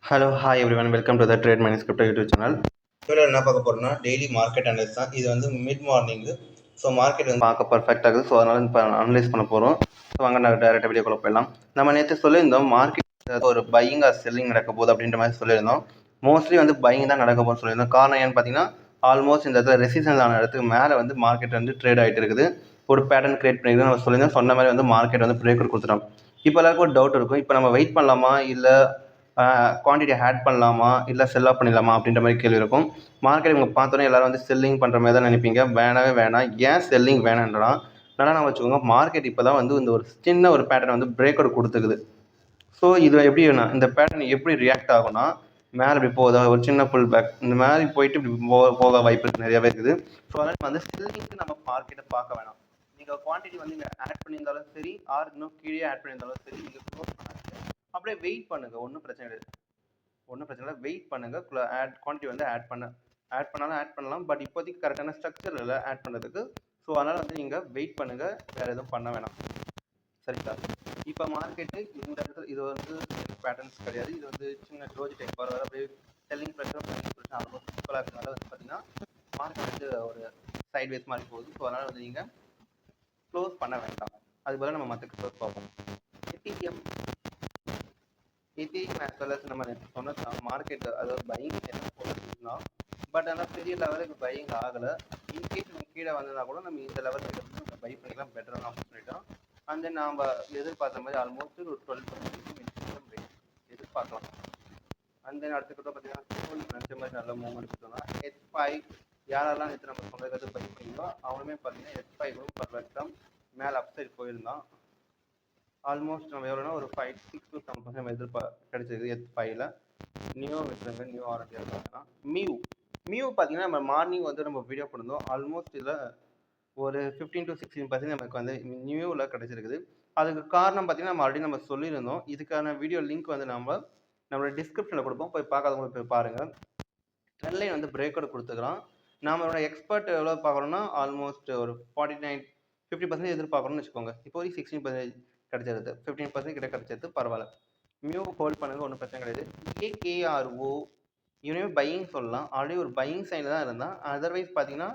Hello hi everyone welcome to the trade மைனிங்ஸ் crypto YouTube channel. இதில் என்ன பார்க்க போகிறோம்னா டெய்லி மார்க்கெட் அனலைஸ் தான். இது வந்து மிட் மார்னிங்கு. ஸோ மார்க்கெட் வந்து பார்க்க பர்ஃபெக்டாக இருக்குது. ஸோ அதனால் இப்போ அனலைஸ் பண்ண போகிறோம். ஸோ வாங்க நான் டேரெக்டாக வீடியோக்குள்ள போயிடலாம். நம்ம நேற்று சொல்லியிருந்தோம் மார்க்கெட் ஒரு பையிங் ஆர் செல்லிங் நடக்க போகுது அப்படின்ற மாதிரி சொல்லியிருந்தோம். மோஸ்ட்லி வந்து பையிங் தான் நடக்க போகுதுன்னு சொல்லியிருந்தோம். காரணம் ஏன்னு பார்த்தீங்கன்னா ஆல்மோஸ்ட் இந்த இடத்துல ரெசிஸ்டன்ஸ் ஆன இடத்துக்கு மேலே வந்து மார்க்கெட் வந்து ட்ரேட் ஆகிட்டு இருக்குது. ஒரு பேட்டர்ன் கிரியேட் பண்ணியிருக்கோம் நம்ம சொல்லியிருந்தோம். சொன்ன மாதிரி வந்து மார்க்கெட் வந்து பிரேக் கொடுத்துட்டோம். இப்போ எல்லாருக்கும் ஒரு டவுட் இருக்கும், இப்போ நம்ம வெயிட் பண்ணலாமா இல்லை குவான்டிட்டி ஆட் பண்ணலாமா இல்லை செல் ஆஃப் பண்ணிடலாமா அப்படின்ற மாதிரி கேள்வி இருக்கும். மார்க்கெட் இவங்க பார்த்தோன்னே எல்லாரும் வந்து செல்லிங் பண்ணுற மாதிரி தான் நினைப்பீங்க. வேணவே வேணாம். ஏன் செல்லிங் வேணான்றா நல்லா நான் வச்சுக்கோங்க. மார்க்கெட் இப்போ தான் வந்து இந்த ஒரு சின்ன ஒரு பேட்டர்ன் வந்து பிரேக் அவுட் கொடுத்துக்குது. ஸோ இது எப்படி இந்த பேட்டர்ன் எப்படி ரியாக்ட் ஆகும்னா மேலே இப்படி போகுதா ஒரு சின்ன புல் பேக் இந்த மாதிரி போயிட்டு இப்படி போக வாய்ப்பு நிறையவே இருக்குது. ஸோ அதனால் வந்து செல்லிங்க்கு நம்ம மார்க்கெட்டை பார்க்க வேணாம். நீங்கள் குவான்டிட்டி வந்து நீங்கள் ஆட் பண்ணியிருந்தாலும் சரி ஆர் இன்னும் கீழே ஆட் பண்ணியிருந்தாலும் சரி நீங்கள் க்ளோஸ் பண்ணாங்க அப்படியே வெயிட் பண்ணுங்கள். ஒன்றும் பிரச்சனை இல்லை. வெயிட் பண்ணுங்கள். குவான்டிட்டி வந்து ஆட் பண்ணாலும் ஆட் பண்ணலாம். பட் இப்போதைக்கு கரெக்டான ஸ்ட்ரக்சர் இல்லை ஆட் பண்ணுறதுக்கு. ஸோ அதனால் வந்து நீங்கள் வெயிட் பண்ணுங்கள். வேறு எதுவும் பண்ண வேணாம். சரிங்களா? இப்போ மார்க்கெட்டு இந்த இடத்துல இது வந்து பேட்டர்ன்ஸ் கிடையாது. இது வந்து சின்ன டோஜி டைப் வர அப்படியே செல்லிங் ப்ரெஷர் ஆல்மோஸ்ட் ஈக்குவலாக இருக்கிறதுனால வந்து பார்த்தீங்கன்னா மார்க்கெட் வந்து ஒரு சைட்வேஸ் மாதிரி போகுது. ஸோ அதனால் வந்து நீங்கள் க்ளோஸ் பண்ண வேண்டாம். அது போல் நம்ம மற்ற க்ளோஸ் பார்ப்போம். எத்திரியம் as well as நம்ம சொன்ன மார்க்கெட் அதாவது பையிங் என்ன போட்டுருந்தா பட் ஆனால் பெரிய லெவலுக்கு பையிங் ஆகலை. இன்கேஸ் நம்ம கீழே வந்ததுனா கூட நம்ம இந்த லெவலுக்கு வந்து நம்ம பை பண்ணிக்கலாம் பெட்டராக சொல்லிட்டோம். அண்ட் தென் நாம் எதிர்பார்த்த மாதிரி ஆல்மோஸ்ட் ஒரு 12% எதிர்பார்க்கலாம். அண்ட் தென் அடுத்துக்கிட்ட பார்த்தீங்கன்னா நினச்ச மாதிரி நல்ல மூவ்மெண்ட் கொடுத்தோம்னா H5 யாரெல்லாம் நேற்று நம்ம சொல்கிறது பை பண்ணிங்களோ அவனுமே பார்த்தீங்கன்னா H5 கூட பர்ஃபெக்டாக மேலே அப்சைட் போயிருந்தான். ஆல்மோஸ்ட் நம்ம எவ்வளோனா ஒரு 6 to 7% நம்ம கிடைச்சிருக்கு H5ல. நியூ விட்டுருங்க. நியூ ஆரஞ்சு இருக்காங்கன்னா மியூ பார்த்தீங்கன்னா நம்ம மார்னிங் வந்து நம்ம வீடியோ பண்ணிருந்தோம். ஆல்மோஸ்ட் இதில் ஒரு 15 to 16% நமக்கு வந்து நியூவில் கிடைச்சிருக்குது. அதுக்கு காரணம் பார்த்தீங்கன்னா நம்ம ஆல்ரெடி நம்ம சொல்லியிருந்தோம். இதுக்கான வீடியோ லிங்க் வந்து நம்மளோட டிஸ்கிரிப்ஷனில் கொடுப்போம். போய் பார்க்காதவங்க போய் பாருங்கள். ட்ரெண்ட் லைன் வந்து பிரேக் அவுட் கொடுத்துக்கிறோம். நம்மளோட எக்ஸ்பர்ட் எவ்வளோ பார்க்குறோம்னா ஆல்மோஸ்ட் ஒரு 50% எதிர்பார்க்கணும்னு வச்சுக்கோங்க. இப்போ ஒரு 16% கிடைச்சிருது. 15% கிட்ட கிடைச்சது பரவாயில்ல. மியூ ஹோல்ட் பண்ணுங்க, ஒன்றும் பிரச்சனை கிடையாது. AKRO இவனையுமே பையிங் சொல்லலாம். ஆல்ரெடி ஒரு பையிங் சைடில் தான் இருந்தான். அதர்வைஸ் பார்த்தீங்கன்னா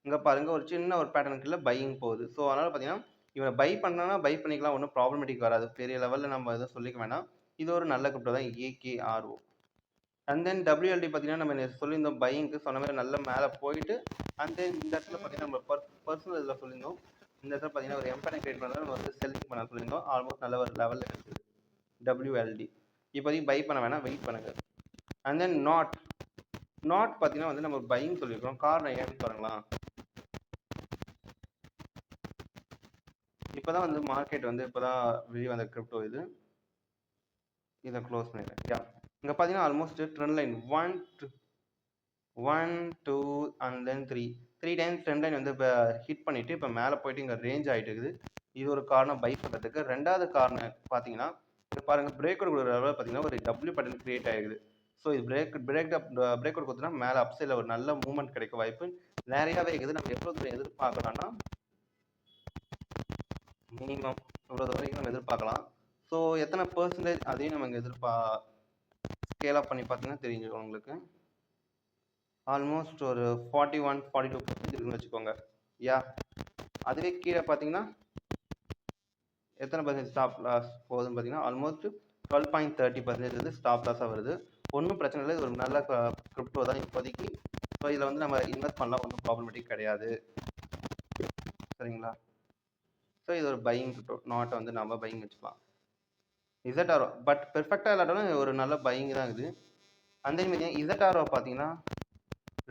இங்கே பாருங்கள் ஒரு சின்ன ஒரு பேட்டர்னுக்குள்ள பையிங் போகுது. ஸோ அதனால் பார்த்தீங்கன்னா இவனை பை பண்ணனா பை பண்ணிக்கலாம். ஒன்றும் ப்ராப்ளமேட்டிக் வராது. பெரிய லெவலில் நம்ம எதுவும் சொல்லிக்க வேணாம். இது ஒரு நல்ல கிரிப்டோ தான் AKRO. அண்ட் தென் WLD பார்த்தீங்கன்னா நம்ம சொல்லியிருந்தோம் பையிங்க்கு சொன்ன மாதிரி நல்ல மேலே போயிட்டு அண்ட் தென் இந்த இடத்துல பார்த்தீங்கன்னா நம்ம பர்சனல் இதில் சொல்லியிருந்தோம். இந்த இடத்துல பார்த்தீங்கன்னா ஒரு எம்பனை கிரியேட் பண்ணால் நம்ம வந்து செல்லிங் பண்ண சொல்லியிருந்தோம். ஆல்மோஸ்ட் நல்ல ஒரு லெவலில் இருக்குது WLD. இப்போதைக்கு பை பண்ண வேணாம், வெயிட் பண்ணுங்க. அண்ட் தென் நாட் பார்த்தீங்கன்னா வந்து நம்ம பையிங் சொல்லியிருக்கோம். காரணம் ஏன்னு பாருங்களா, இப்போதான் வந்து மார்க்கெட் வந்து இப்போதான் வெளியே வந்த கிரிப்டோ இது. இதை க்ளோஸ் பண்ணிடுறேன். இங்கே பார்த்தீங்கன்னா almost trend line 1 2 and then 3 times trend line வந்து இப்போ ஹிட் பண்ணிட்டு இப்போ மேலே போயிட்டு இங்கே ரேஞ்ச் ஆகிட்டு இருக்குது. இது ஒரு காரணம் பை பண்ணுறதுக்கு. ரெண்டாவது காரணம் பார்த்தீங்கன்னா பாருங்க பிரேக் அவுட் கொடுக்குற லெவலில் பார்த்தீங்கன்னா ஒரு W பேட்டர்ன் கிரியேட் ஆகிருக்குது. ஸோ இது பிரேக் அவுட் கொடுத்தோன்னா மேலே அப்சைடில் ஒரு நல்ல மூவ்மெண்ட் கிடைக்க வாய்ப்பு நிறையாவே இருக்குது. நம்ம எவ்வளோ தூரம் எதிர்பார்க்கலாம்னா மினிமம் இவ்வளோ வரைக்கும் நம்ம எதிர்பார்க்கலாம். ஸோ எத்தனை பர்சன்டேஜ் அதையும் நம்ம இங்கே ஸ்கேல் அப் பண்ணி பார்த்தீங்கன்னா தெரிஞ்சுக்கணும் உங்களுக்கு. ஆல்மோஸ்ட் ஒரு 41-42% இருக்குன்னு வச்சுக்கோங்க. அதுவே கீழே பார்த்தீங்கன்னா எத்தனை பர்சன்டேஜ் ஸ்டாப் லாஸ் போகுதுன்னு பார்த்தீங்கன்னா ஆல்மோஸ்ட் 12.30% வந்து ஸ்டாப் லாஸாக வருது. ஒன்றும் பிரச்சனை இல்லை. இது ஒரு நல்ல கிரிப்டோ தான் இப்போதைக்கு. ஸோ இதில் வந்து நம்ம இன்வெஸ்ட் பண்ணலாம், ஒன்றும் ப்ராப்ளமேட்டிக் கிடையாது. சரிங்களா? ஸோ இது ஒரு பையிங் கிரிப்டோ. நாட்டை வந்து நம்ம பையிங் வச்சுக்கலாம். ZRO பட் பெர்ஃபெக்டாக இல்லாட்டாலும் ஒரு நல்ல பையிங் தான் இது. அந்த மாதிரி ZRO பார்த்தீங்கன்னா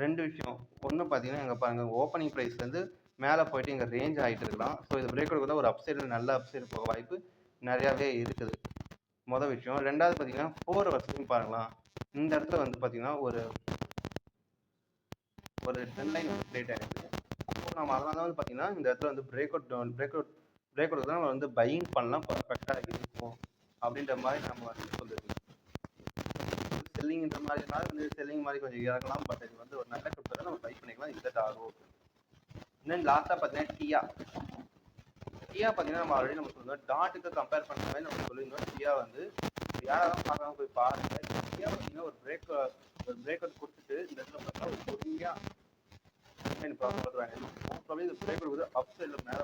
ரெண்டு விஷயம். ஒன்று பார்த்தீங்கன்னா இங்கே பாருங்கள் ஓப்பனிங் ப்ரைஸ்லேருந்து மேலே போயிட்டு இங்கே ரேஞ்ச் ஆகிட்டு இருக்கலாம். ஸோ இது பிரேக் அவுட் தான் ஒரு அப்சைடில் நல்ல அப்சைடு போக வாய்ப்பு நிறையாவே இருக்குது. மொதல் விஷயம். ரெண்டாவது பார்த்தீங்கன்னா 4 ஹவர்ஸ்லையும் பாருங்களா, இந்த இடத்துல வந்து பார்த்தீங்கன்னா ஒரு ட்ரெண்ட் லைன் வந்து கிரியேட் ஆகிருக்கு. அப்போ நம்ம அதனால தான் வந்து பார்த்தீங்கன்னா இந்த இடத்துல வந்து பிரேக் அவுட் தான் நம்ம வந்து பையிங் பண்ணலாம், பர்ஃபெக்டாக இருக்கும் அப்படின்ற மாதிரி நம்ம வந்து சொல்லுது. செல்லிங்கிற மாதிரினால வந்து செல்லிங் மாதிரி கொஞ்சம் இறக்கலாம். பட் இது வந்து ஒரு நல்ல கிரிப்டோ தான், நம்ம பை பண்ணிக்கலாம். ZRO. தென் லாஸ்ட்டாக பார்த்தீங்கன்னா டியா பார்த்தீங்கன்னா நம்ம ஆல்ரெடி நம்ம சொல்லுவோம் டாட்டுக்கு கம்பேர் பண்ணுற மாதிரி நம்ம சொல்லியிருந்தோம். டியா வந்து யாரெல்லாம் பார்க்காம போய் பாருங்க. ஈஸியா பார்த்தீங்கன்னா ஒரு பிரேக் அவுட் கொடுத்துட்டு இந்த இடத்துல பார்த்தா ஒரு பொறுமையா சொல்றாங்க. மோஸ்ட்லி இந்த பிரேக் அவுட் வந்து அப் சைட்ல மேல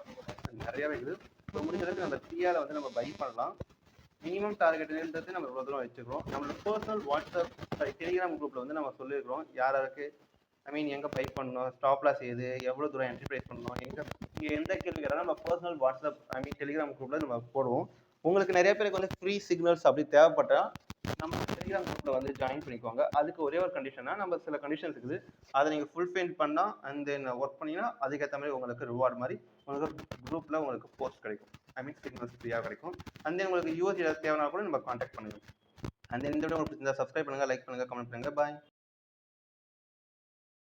நிறையவே இருக்குது. ஸோ முடிஞ்ச அளவுக்கு நம்ம ஃப்ரீயால வந்து நம்ம பை பண்ணலாம். மினிமம் டார்கெட்ன்றது நம்ம இவ்வளோ தூரம் வச்சுக்கிறோம். நம்மளோட பர்சனல் வாட்ஸ்அப் டெலிகிராம் குரூப்ல வந்து நம்ம சொல்லியிருக்கிறோம் யார் யாருக்கு எங்கே பை பண்ணணும், ஸ்டாப் லாஸ் எது, எவ்வளோ தூரம் என்ட்ரி ப்ரைஸ் பண்ணணும், நீங்கள் எந்த கேள்வி கேட்டாலும் நம்ம பர்சனல் வாட்ஸ்அப் டெலிகிராம் குரூப்பில் நம்ம போடுவோம். உங்களுக்கு நிறைய பேருக்கு வந்து ஃப்ரீ சிக்னல்ஸ் அப்படி தேவைப்பட்டால் நம்ம டெலிகிராம் குரூப்பில் வந்து ஜாயின் பண்ணிக்கோங்க. அதுக்கு ஒரே ஒரு கண்டிஷனா நம்ம சில கண்டிஷன்ஸ் இருக்குது, அதை நீங்கள் ஃபுல்ஃபில் பண்ணால் அண்ட் தென் ஒர்க் பண்ணிங்கன்னா அதுக்கேற்ற மாதிரி உங்களுக்கு ரிவார்டு மாதிரி உங்களுக்கு குரூப்பில் உங்களுக்கு போஸ்ட் கிடைக்கும். சிக்னல்ஸ் ஃப்ரீயாக கிடைக்கும். அண்ட் தென் உங்களுக்கு யூஎஸ் ஏதாவது தேவைன்னா கூட நம்ம கான்டாக்ட் பண்ணுங்க. அண்ட் தென் இந்த வீடியோ உங்களுக்கு சப்ஸ்கிரைப் பண்ணுங்கள், லைக் பண்ணுங்கள், கமெண்ட் பண்ணுங்கள். பாய்.